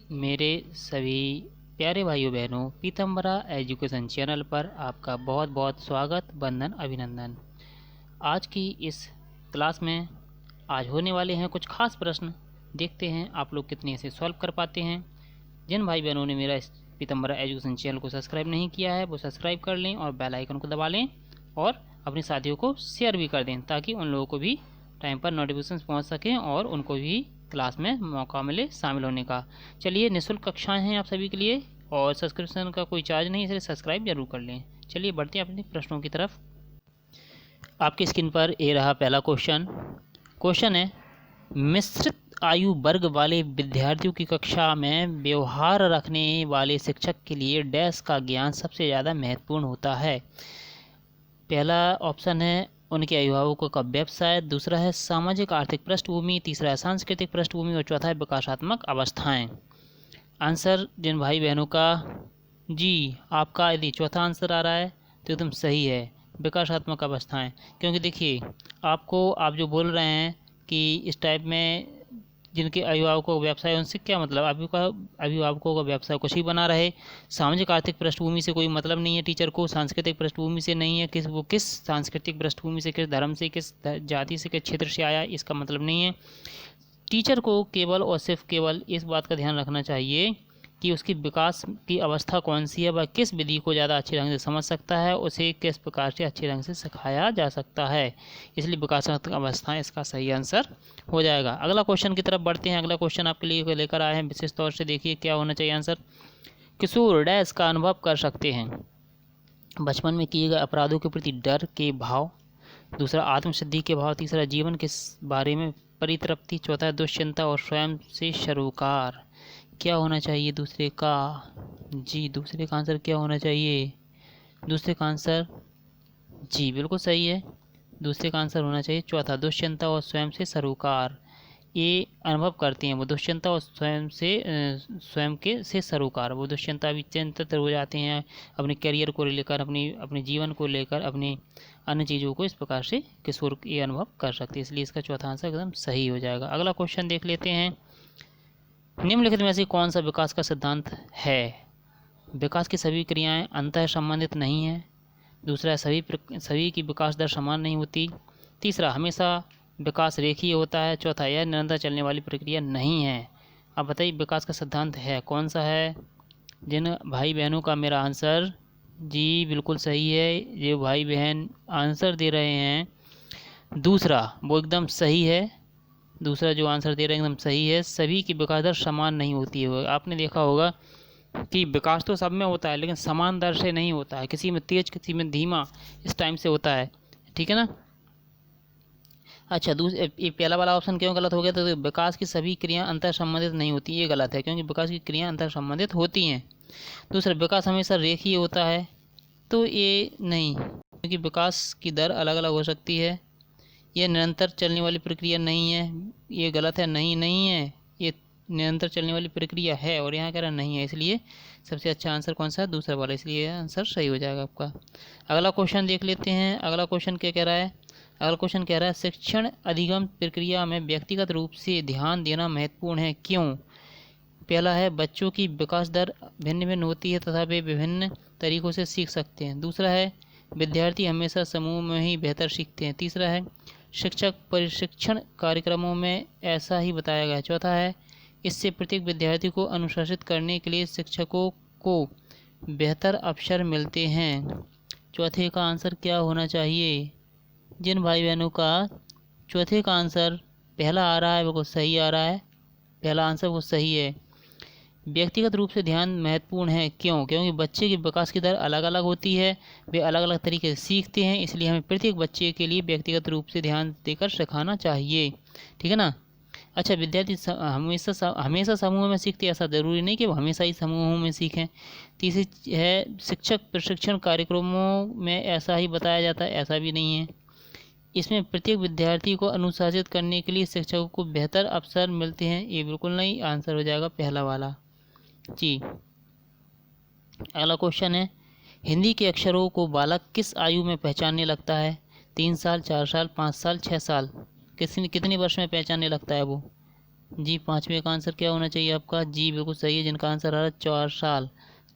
मेरे सभी प्यारे भाइयों बहनों, पीतम्बरा एजुकेशन चैनल पर आपका बहुत बहुत स्वागत, वंदन, अभिनंदन। आज की इस क्लास में आज होने वाले हैं कुछ खास प्रश्न। देखते हैं आप लोग कितने इसे सॉल्व कर पाते हैं। जिन भाई बहनों ने मेरा इस पीतम्बरा एजुकेशन चैनल को सब्सक्राइब नहीं किया है वो सब्सक्राइब कर लें और बेल आइकन को दबा लें और अपने साथियों को शेयर भी कर दें ताकि उन लोगों को भी टाइम पर नोटिफिकेशन पहुंच सकें और उनको भी क्लास में मौका मिले शामिल होने का। चलिए, निःशुल्क कक्षाएं हैं आप सभी के लिए और सब्सक्रिप्शन का कोई चार्ज नहीं है, इसलिए सब्सक्राइब जरूर कर लें। चलिए बढ़ते हैं अपने प्रश्नों की तरफ। आपकी स्क्रीन पर ये रहा पहला क्वेश्चन है, मिश्रित आयु वर्ग वाले विद्यार्थियों की कक्षा में व्यवहार रखने वाले शिक्षक के लिए डैश का ज्ञान सबसे ज़्यादा महत्वपूर्ण होता है। पहला ऑप्शन है उनके अभिभावकों का व्यवसाय, दूसरा है सामाजिक आर्थिक पृष्ठभूमि, तीसरा है सांस्कृतिक पृष्ठभूमि और चौथा है विकासात्मक अवस्थाएं। आंसर जिन भाई बहनों का जी आपका यदि चौथा आंसर आ रहा है तो एकदम सही है, विकासात्मक अवस्थाएं। क्योंकि देखिए आप जो बोल रहे हैं कि इस टाइप में जिनके अभिभावकों का व्यवसाय, उनसे क्या मतलब, अभिभावकों का व्यवसाय कुछ ही बना रहे। सामाजिक आर्थिक पृष्ठभूमि से कोई मतलब नहीं है टीचर को, सांस्कृतिक पृष्ठभूमि से नहीं है, किस सांस्कृतिक पृष्ठभूमि से, किस धर्म से, किस जाति से, किस क्षेत्र से आया, इसका मतलब नहीं है। टीचर को केवल और सिर्फ केवल इस बात का ध्यान रखना चाहिए कि उसकी विकास की अवस्था कौन सी है, वह किस विधि को ज़्यादा अच्छे ढंग से समझ सकता है, उसे किस प्रकार से अच्छे ढंग से सिखाया जा सकता है। इसलिए विकासात्मक अवस्थाएं इसका सही आंसर हो जाएगा। अगला क्वेश्चन की तरफ बढ़ते हैं। अगला क्वेश्चन आपके लिए लेकर आए हैं, विशेष तौर से देखिए क्या होना चाहिए आंसर। किशोर डैश का अनुभव कर सकते हैं, बचपन में किए गए अपराधों के प्रति डर के भाव, दूसरा आत्मसिद्धि के भाव, तीसरा जीवन के बारे में परितृप्ति, चौथा दुश्चिंता और स्वयं से सरोकार। क्या होना चाहिए दूसरे का? जी दूसरे का आंसर क्या होना चाहिए? दूसरे का आंसर जी बिल्कुल सही है, दूसरे का आंसर होना चाहिए चौथा, दुश्चिंता और स्वयं से सरोकार। ये अनुभव करते हैं वो दुश्चिंता और स्वयं के से सरोकार। वो दुश्चिंता भी चिंतित हो जाते हैं अपने करियर को लेकर, अपने जीवन को लेकर, अपने अन्य चीज़ों को। इस प्रकार से किशोर ये अनुभव कर सकते हैं, इसलिए इसका चौथा आंसर एकदम सही हो जाएगा। अगला क्वेश्चन देख लेते हैं। निम्नलिखित में से कौन सा विकास का सिद्धांत है? विकास की सभी क्रियाएं अंतः संबंधित नहीं हैं, दूसरा सभी की विकास दर समान नहीं होती, तीसरा हमेशा विकास रेखीय होता है, चौथा यह निरंतर चलने वाली प्रक्रिया नहीं है। अब बताइए विकास का सिद्धांत है कौन सा है? जिन भाई बहनों का मेरा आंसर जी बिल्कुल सही है, ये भाई बहन आंसर दे रहे हैं दूसरा, वो एकदम सही है। दूसरा जो आंसर दे रहे हैं एकदम सही है, सभी की विकास दर समान नहीं होती है। आपने देखा होगा कि विकास तो सब में होता है लेकिन समान दर से नहीं होता है, किसी में तेज किसी में धीमा, इस टाइम से होता है, ठीक है ना। अच्छा ये पहला वाला ऑप्शन क्यों गलत हो गया? तो विकास की सभी क्रियाएं अंतर संबंधित नहीं होती, ये गलत है, क्योंकि विकास की क्रियाएं अंतर संबंधित होती हैं। दूसरा विकास हमेशा रेखीय होता है, तो ये नहीं, क्योंकि विकास की दर अलग अलग हो सकती है। यह निरंतर चलने वाली प्रक्रिया नहीं है, ये गलत है, नहीं है, ये निरंतर चलने वाली प्रक्रिया है और यहाँ कह रहा नहीं है, इसलिए सबसे अच्छा आंसर कौन सा है? दूसरा वाला, इसलिए आंसर सही हो जाएगा आपका। अगला क्वेश्चन देख लेते हैं। अगला क्वेश्चन क्या कह रहा है? अगला क्वेश्चन कह रहा है शिक्षण अधिगम प्रक्रिया में व्यक्तिगत रूप से ध्यान देना महत्वपूर्ण है, क्यों? पहला है बच्चों की विकास दर भिन्न भिन्न होती है तथा वे विभिन्न तरीक़ों से सीख सकते हैं, दूसरा है विद्यार्थी हमेशा समूह में ही बेहतर सीखते हैं, तीसरा है शिक्षक प्रशिक्षण कार्यक्रमों में ऐसा ही बताया गया है, चौथा है इससे प्रत्येक विद्यार्थी को अनुशासित करने के लिए शिक्षकों को बेहतर अवसर मिलते हैं। चौथे का आंसर क्या होना चाहिए? जिन भाई बहनों का चौथे का आंसर पहला आ रहा है वो सही आ रहा है, पहला आंसर वो सही है। व्यक्तिगत रूप से ध्यान महत्वपूर्ण है, क्यों? क्योंकि बच्चे की विकास की दर अलग अलग होती है, वे अलग अलग तरीके से सीखते हैं, इसलिए हमें प्रत्येक बच्चे के लिए व्यक्तिगत रूप से ध्यान देकर सिखाना चाहिए, ठीक है ना। अच्छा, विद्यार्थी हमेशा समूह में सीखते हैं, ऐसा ज़रूरी नहीं कि वो हमेशा ही समूहों में सीखें। तीसरी है शिक्षक प्रशिक्षण कार्यक्रमों में ऐसा ही बताया जाता है, ऐसा भी नहीं है। इसमें प्रत्येक विद्यार्थी को अनुशासित करने के लिए शिक्षकों को बेहतर अवसर मिलते हैं, ये बिल्कुल नहीं, आंसर हो जाएगा पहला वाला जी। अगला क्वेश्चन है हिंदी के अक्षरों को बालक किस आयु में पहचानने लगता है? 3 साल, 4 साल, 5 साल, 6 साल, कितने वर्ष में पहचानने लगता है वो? जी, पाँचवें का आंसर क्या होना चाहिए आपका? जी बिल्कुल सही है, जिनका आंसर आ रहा है 4 साल।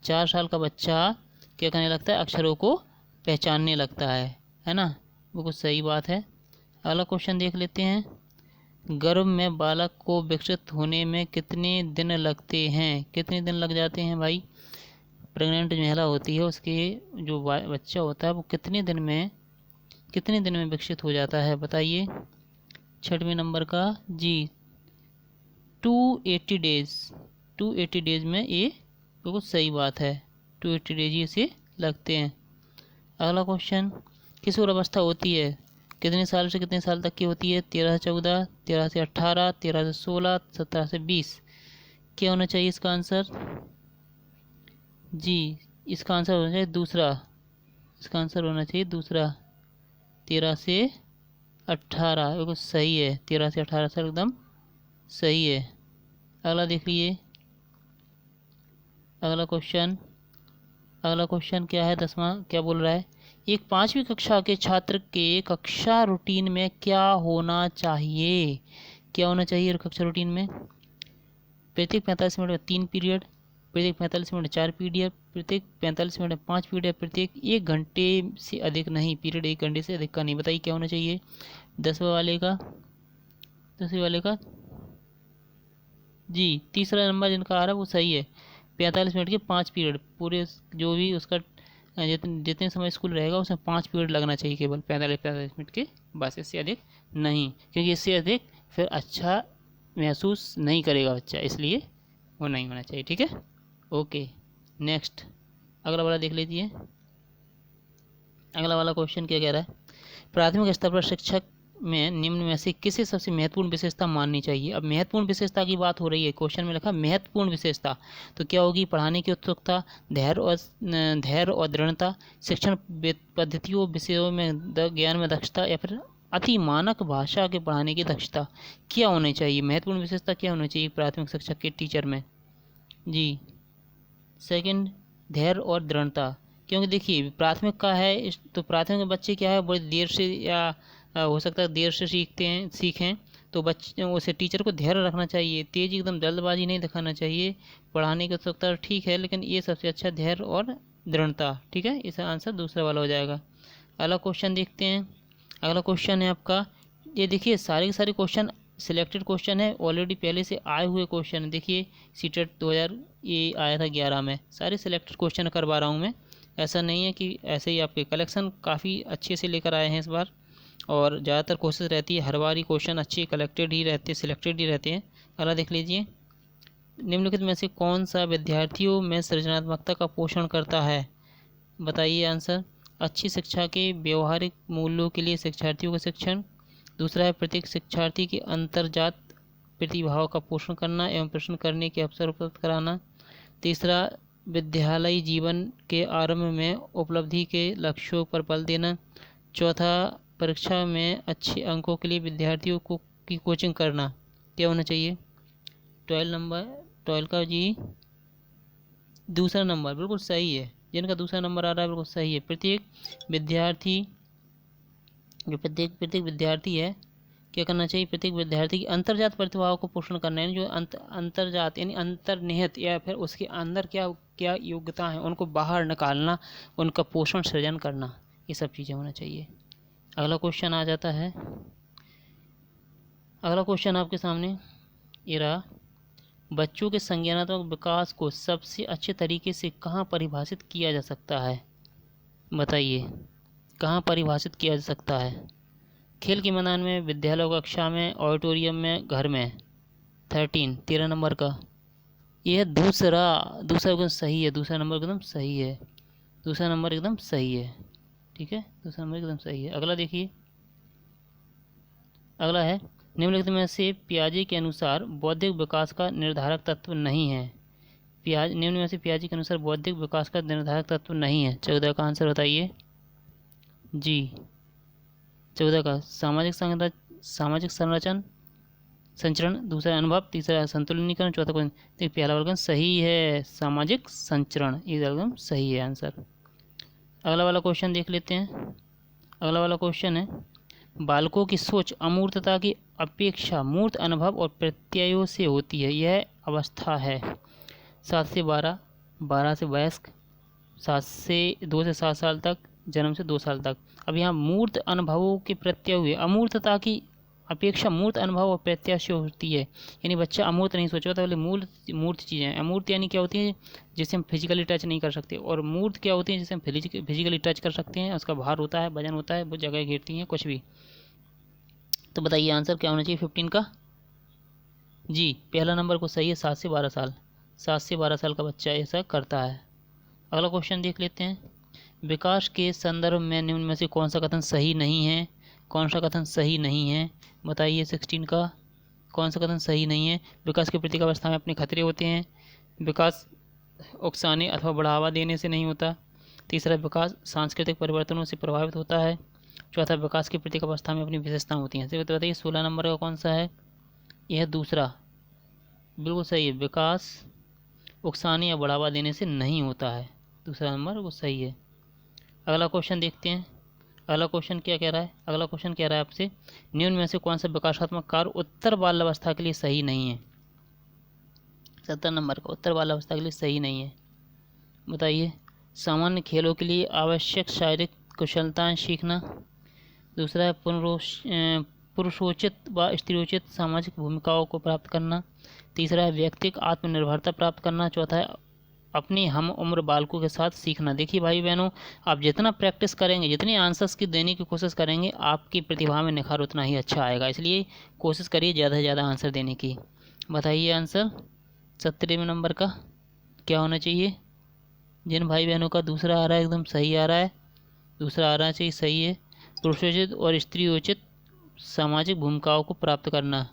4 साल का बच्चा क्या करने लगता है? अक्षरों को पहचानने लगता है ना? बिल्कुल सही बात है। अगला क्वेश्चन देख लेते हैं। गर्भ में बालक को विकसित होने में कितने दिन लगते हैं? कितने दिन लग जाते हैं भाई? प्रेग्नेंट महिला होती है, उसके जो बच्चा होता है वो कितने दिन में विकसित हो जाता है बताइए? छठवें नंबर का जी 280 डेज। 280 डेज में ये बिल्कुल सही बात है, 280 डेज ही इसे लगते हैं। अगला क्वेश्चन, किशोर अवस्था होती है कितने साल से कितने साल तक की होती है? 13 से 14, 13 से 18, 13 से 16, 17 से 20। क्या होना चाहिए इसका आंसर? जी इसका आंसर होना चाहिए दूसरा। इसका आंसर होना चाहिए दूसरा, 13 से 18 बिल्कुल सही है। 13 से 18 साल एकदम सही है। अगला देख लीजिए। अगला क्वेश्चन, अगला क्वेश्चन क्या है? 10वां क्या बोल रहा है? एक 5वीं कक्षा के छात्र के कक्षा रूटीन में क्या होना चाहिए? क्या होना चाहिए कक्षा रूटीन में? प्रत्येक 45 मिनट में 3 पीरियड, प्रत्येक 45 मिनट 4 पीरियड, प्रत्येक 45 मिनट में 5 पीरियड, प्रत्येक 1 घंटे से अधिक नहीं, पीरियड 1 घंटे से अधिक का नहीं। बताइए क्या होना चाहिए? 10वें वाले का, 10वें वाले का जी तीसरा नंबर जिनका आ रहा है वो सही है। 45 मिनट के 5 पीरियड, पूरे जो भी उसका जितने समय स्कूल रहेगा उसमें 5 पीरियड लगना चाहिए केवल, 45 मिनट के, बस इससे अधिक नहीं, क्योंकि इससे अधिक फिर अच्छा महसूस नहीं करेगा बच्चा, इसलिए वो नहीं होना चाहिए। ठीक है, ओके। नेक्स्ट अगला वाला देख लीजिए। अगला वाला क्वेश्चन क्या कह रहा है? प्राथमिक स्तर पर शिक्षक में निम्न में से किसे सबसे महत्वपूर्ण विशेषता माननी चाहिए? अब महत्वपूर्ण विशेषता की बात हो रही है, क्वेश्चन में लिखा महत्वपूर्ण विशेषता, तो क्या होगी? पढ़ाने की उत्सुकता, धैर्य और दृढ़ता, शिक्षण पद्धतियों विषयों में ज्ञान में दक्षता, या फिर अति मानक भाषा के पढ़ाने की दक्षता। क्या होनी चाहिए? महत्वपूर्ण विशेषता क्या होनी चाहिए प्राथमिक शिक्षक के टीचर में? जी सेकंड, धैर्य और दृढ़ता। क्योंकि देखिए प्राथमिक का है तो प्राथमिक में बच्चे क्या है बड़ी देर से या हो सकता है देर से सीखें, तो बच्चे उसे टीचर को धैर्य रखना चाहिए, तेज़ एकदम जल्दबाजी नहीं दिखाना चाहिए। पढ़ाने की उत्सुकता ठीक है, लेकिन ये सबसे अच्छा धैर्य और दृढ़ता। ठीक है, इसका आंसर दूसरा वाला हो जाएगा। अगला क्वेश्चन देखते हैं। अगला क्वेश्चन है आपका, ये देखिए सारे के सारे क्वेश्चन सिलेक्टेड क्वेश्चन है, ऑलरेडी पहले से आए हुए क्वेश्चन। देखिए सीटेट 2000 ये आया था 11 में, सारे सिलेक्टेड क्वेश्चन करवा रहा हूँ मैं, ऐसा नहीं है कि ऐसे ही। आपके कलेक्शन काफ़ी अच्छे से लेकर आए हैं इस बार, और ज़्यादातर कोशिश रहती है हर बार ही क्वेश्चन अच्छे कलेक्टेड ही रहते, सिलेक्टेड ही रहते हैं। अगला देख लीजिए। निम्नलिखित में से कौन सा विद्यार्थियों में सृजनात्मकता का पोषण करता है? बताइए आंसर। अच्छी शिक्षा के व्यवहारिक मूल्यों के लिए शिक्षार्थियों का शिक्षण। दूसरा है प्रत्येक शिक्षार्थी के अंतर्जात प्रतिभाव का पोषण करना एवं प्रश्न करने के अवसर उपलब्ध कराना। तीसरा, विद्यालयी जीवन के आरंभ में उपलब्धि के लक्ष्यों पर बल देना। चौथा, परीक्षा में अच्छे अंकों के लिए विद्यार्थियों को की कोचिंग करना। क्या होना चाहिए? 12 का जी दूसरा नंबर बिल्कुल सही है, जिनका दूसरा नंबर आ रहा है बिल्कुल सही है। प्रत्येक विद्यार्थी, जो प्रत्येक विद्यार्थी है, क्या करना चाहिए? प्रत्येक विद्यार्थी की अंतर्जात प्रतिभाओं को पोषण करना है, जो अंतर्जात यानी अंतर्निहित या फिर उसके अंदर क्या क्या योग्यता है उनको बाहर निकालना, उनका पोषण सृजन करना, ये सब चीज़ें होना चाहिए। अगला क्वेश्चन आ जाता है। अगला क्वेश्चन आपके सामने ये रहा, बच्चों के संज्ञानात्मक विकास को सबसे अच्छे तरीके से कहाँ परिभाषित किया जा सकता है? बताइए कहाँ परिभाषित किया जा सकता है? खेल के मैदान में, विद्यालय कक्षा में, ऑडिटोरियम में, घर में। 13 नंबर का यह दूसरा एकदम सही है, दूसरा नंबर एकदम सही है, दूसरा नंबर एकदम सही है। ठीक है, दूसरा नंबर एकदम सही है। अगला देखिए। अगला है, निम्नलिखित में से पियाजे के अनुसार बौद्धिक विकास का निर्धारक तत्व नहीं है। निम्न में से पियाजे के अनुसार बौद्धिक विकास का निर्धारक तत्व नहीं है। 14 का आंसर बताइए जी। 14 का सामाजिक संचरण, दूसरा अनुभव, तीसरा संतुलनीकरण, चौथा क्वेश्चन। देखिए पहला वाला सही है, सामाजिक संचरण, ये एकदम सही है आंसर। अगला वाला क्वेश्चन देख लेते हैं। अगला वाला क्वेश्चन है, बालकों की सोच अमूर्तता की अपेक्षा मूर्त अनुभव और प्रत्ययों से होती है, यह अवस्था है। 7 से 12, 12 से वयस्क, 2 से 7 साल तक, जन्म से 2 साल तक। अब यहाँ मूर्त अनुभवों के प्रत्यय हुए, अमूर्तता की अपेक्षा मूर्त अनुभव और प्रत्यय से होती है, यानी बच्चा अमूर्त नहीं सोच रहा था, बोले मूर्त मूर्त चीज़ें। अमूर्त यानी क्या होती है, जिसे हम फिजिकली टच नहीं कर सकते, और मूर्त क्या होती है, जिसे हम फिजिकली टच कर सकते हैं, उसका भार होता है, वजन होता है, वो जगह घेरती हैं, कुछ भी। तो बताइए आंसर क्या होना चाहिए 15 का? जी, पहला नंबर को सही है, 7 से 12 साल। 7 से 12 साल का बच्चा ऐसा करता है। अगला क्वेश्चन देख लेते हैं। विकास के संदर्भ में निम्न में से कौन सा कथन सही नहीं है? कौन सा कथन सही नहीं है बताइए 16 का? कौन सा कथन सही नहीं है? विकास की प्रतीक अवस्था में अपने खतरे होते हैं। विकास उकसाने अथवा बढ़ावा देने से नहीं होता। तीसरा, विकास सांस्कृतिक परिवर्तनों से प्रभावित होता है। चौथा, विकास की प्रतीक अवस्था में अपनी विशेषताएं होती हैं। तो बताइए 16 नंबर का कौन सा है? यह दूसरा बिल्कुल सही है, विकास उकसाने या बढ़ावा देने से नहीं होता है, दूसरा नंबर वो सही है। अगला क्वेश्चन देखते हैं। अगला क्वेश्चन क्या कह रहा है? अगला क्वेश्चन कह रहा है आपसे, निम्न में से कौन सा विकासात्मक कार्य उत्तर बाल्यावस्था के लिए सही नहीं है? 17 नंबर का उत्तर बाल्यावस्था के लिए सही नहीं है, बताइए। सामान्य खेलों के लिए आवश्यक शारीरिक कुशलताएं सीखना। दूसरा है पुरुषोचित व स्त्रीयोचित सामाजिक भूमिकाओं को प्राप्त करना। तीसरा है व्यक्तिगत आत्मनिर्भरता प्राप्त करना। चौथा है अपनी हम उम्र बालकों के साथ सीखना। देखिए भाई बहनों, आप जितना प्रैक्टिस करेंगे, जितने आंसर्स की देने की कोशिश करेंगे, आपकी प्रतिभा में निखार उतना ही अच्छा आएगा। इसलिए कोशिश करिए ज़्यादा से ज़्यादा आंसर देने की। बताइए आंसर 17वें नंबर का क्या होना चाहिए? जिन भाई बहनों का दूसरा आ रहा है एकदम सही आ रहा है, दूसरा आ रहा चाहिए सही है। पुरुषोचित और स्त्रीयोचित सामाजिक भूमिकाओं को प्राप्त करना,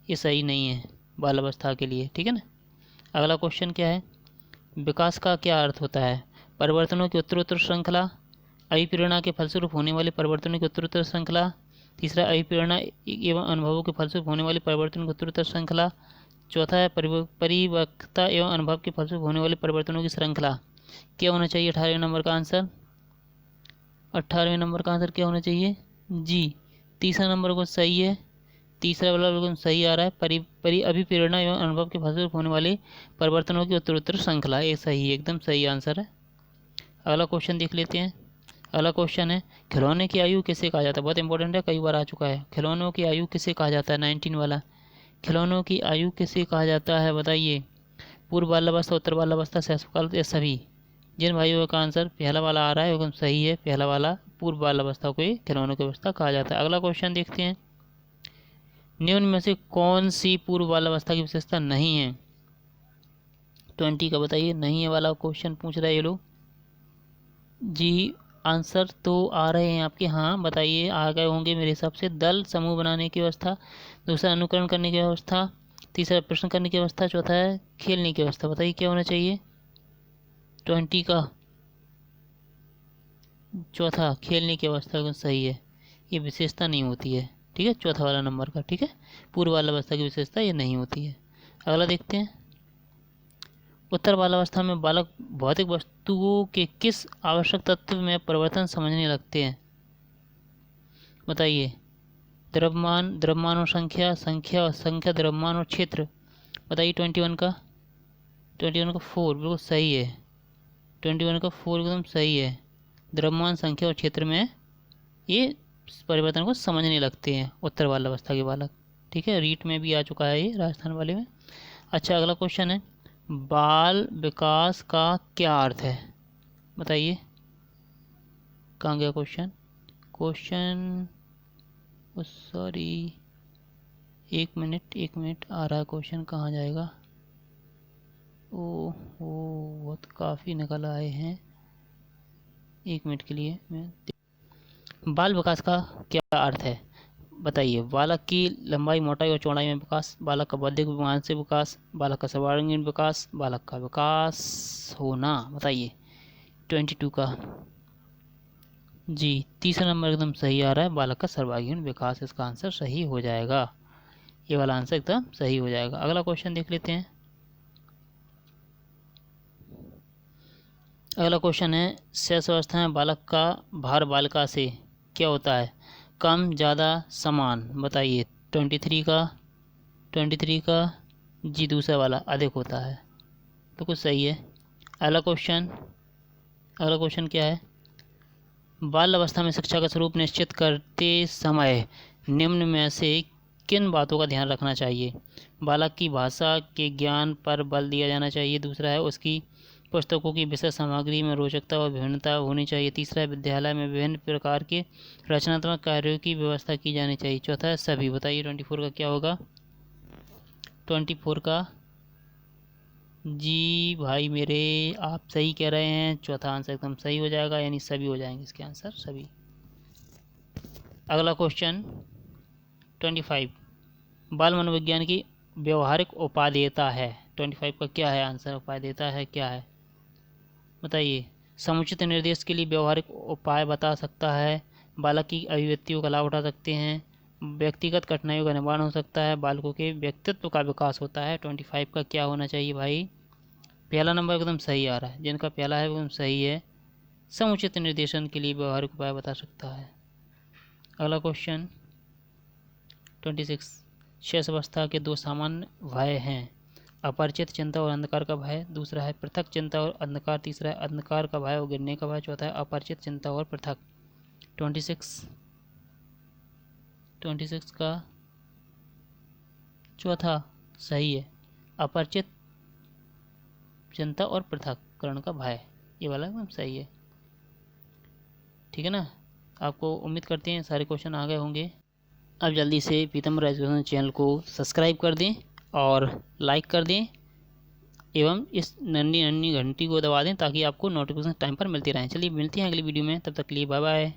ये सही नहीं है बाल अवस्था के लिए, ठीक है ना। अगला क्वेश्चन क्या है? विकास का क्या अर्थ होता है? परिवर्तनों की उत्तरोत्तर श्रृंखला, अभिप्रेरणा के फलस्वरूप होने वाले परिवर्तनों की उत्तरोत्तर श्रृंखला। तीसरा, अभिप्रेरणा एवं अनुभवों के फलस्वरूप होने वाली परिवर्तनों की उत्तरोत्तर श्रृंखला। चौथा है परिपक्वता एवं अनुभव के फलस्वरूप होने वाले परिवर्तनों की श्रृंखला। क्या होना चाहिए 18वें नंबर का आंसर? 18वें नंबर का आंसर क्या होना चाहिए? जी, तीसरा नंबर को सही है, तीसरा वाला बिल्कुल सही आ रहा है। अभिप्रेरणा एवं अनुभव के फलस्वरूप होने वाले परिवर्तनों की उत्तरोत्तर श्रृंखला, ये सही है, एकदम सही आंसर है। अगला क्वेश्चन देख लेते हैं। अगला क्वेश्चन है, खिलौने की आयु किसे कहा जाता है? बहुत इंपॉर्टेंट है, कई बार आ चुका है। खिलौनों की आयु किसे कहा जाता है? 19 वाला, खिलौनों की आयु किसे कहा जाता है बताइए। पूर्व बाल्यावस्था, उत्तर बाल्यावस्था, शैशवकाल या सभी? जिन भाइयों का आंसर पहला वाला आ रहा है एकदम सही है, पहला वाला पूर्व बाल्यावस्था को खिलौनों की अवस्था कहा जाता है। अगला क्वेश्चन देखते हैं। निम्न में से कौन सी पूर्व बाल्यावस्था की विशेषता नहीं है? 20 का बताइए, नहीं है वाला क्वेश्चन पूछ रहे हैं ये लोग। जी, आंसर तो आ रहे हैं आपके, हाँ बताइए, आ गए होंगे मेरे हिसाब से। दल समूह बनाने की व्यवस्था, दूसरा अनुकरण करने की व्यवस्था, तीसरा प्रश्न करने की व्यवस्था, चौथा है खेलने की व्यवस्था। बताइए क्या होना चाहिए 20 का? चौथा, खेलने की अवस्था एकदम सही है, ये विशेषता नहीं होती है, ठीक है, चौथा वाला नंबर का, ठीक है। पूर्व बाल्यावस्था की विशेषता ये नहीं होती है। अगला देखते हैं। उत्तर बाल्यावस्था में बालक भौतिक वस्तुओं के किस आवश्यक तत्व में परिवर्तन समझने लगते हैं? बताइए। द्रव्यमान, द्रव्यमान और संख्या, संख्या और संख्या, द्रव्यमान और क्षेत्र। बताइए 21 का? 21 का 4 बिल्कुल सही है, 21 का 4 एकदम सही है। द्रव्यमान, संख्या और क्षेत्र में ये परिवर्तन को समझने लगते हैं उत्तर बाल्यावस्था के बालक, ठीक है। रीट में भी आ चुका है ये, राजस्थान वाले में। अच्छा, अगला क्वेश्चन है, बाल विकास का क्या अर्थ है? बताइए। कहाँ गया क्वेश्चन? क्वेश्चन सॉरी, एक मिनट आ रहा है क्वेश्चन, कहाँ जाएगा? ओ बहुत काफ़ी निकल आए हैं, एक मिनट के लिए मैं। बाल विकास का क्या अर्थ है बताइए। बालक की लंबाई, मोटाई और चौड़ाई में विकास, बालक का बौद्धिक मानसिक विकास, बालक का सर्वांगीण विकास, बालक का विकास होना। बताइए 22 का? जी, तीसरा नंबर एकदम सही आ रहा है, बालक का सर्वांगीण विकास, इसका आंसर सही हो जाएगा, ये वाला आंसर एकदम सही हो जाएगा। अगला क्वेश्चन देख लेते हैं। अगला क्वेश्चन है, शैशव अवस्था में बालक का भार बालिका से क्या होता है? कम ज़्यादा समान, बताइए। 23 का जी दूसरा वाला अधिक होता है, तो कुछ सही है। अगला क्वेश्चन क्या है? बाल अवस्था में शिक्षा का स्वरूप निश्चित करते समय निम्न में से किन बातों का ध्यान रखना चाहिए? बालक की भाषा के ज्ञान पर बल दिया जाना चाहिए। दूसरा है उसकी पुस्तकों की विषय सामग्री में रोचकता और विभिन्नता होनी चाहिए। तीसरा है विद्यालय में विभिन्न प्रकार के रचनात्मक कार्यों की व्यवस्था की जानी चाहिए। चौथा है सभी। बताइए 24 का क्या होगा? 24 का जी भाई मेरे, आप सही कह रहे हैं। चौथा आंसर एकदम सही हो जाएगा, यानी सभी हो जाएंगे इसके आंसर, सभी। अगला क्वेश्चन 25, बाल मनोविज्ञान की व्यवहारिक उपादेयता है। 25 का क्या है आंसर? उपादेयता है क्या है, बताइए। समुचित निर्देश के लिए व्यवहारिक उपाय बता सकता है, बालक की अभिव्यक्तियों का लाभ उठा सकते हैं, व्यक्तिगत कठिनाइयों का निवारण हो सकता है, बालकों के व्यक्तित्व का विकास होता है। 25 का क्या होना चाहिए भाई? पहला नंबर एकदम सही आ रहा है, जिनका पहला है एकदम सही है। समुचित निर्देशन के लिए व्यवहारिक उपाय बता सकता है। अगला क्वेश्चन 26, शेष अवस्था के दो सामान्य भय हैं। अपरिचित चिंता और अंधकार का भय। दूसरा है पृथक चिंता और अंधकार। तीसरा है अंधकार का भय और गिरने का भय। चौथा है अपरिचित चिंता और पृथक। 26 का चौथा सही है, अपरिचित चिंता और पृथक्करण का भय, ये वाला एकदम सही है। ठीक है ना? आपको उम्मीद करते हैं सारे क्वेश्चन आ गए होंगे। अब जल्दी से पीताम्बर एजुकेशन चैनल को सब्सक्राइब कर दें और लाइक कर दें, एवं इस नन्ही घंटी को दबा दें ताकि आपको नोटिफिकेशन टाइम पर मिलती रहें। चलिए मिलते हैं अगली वीडियो में, तब तक के लिए बाय बाय।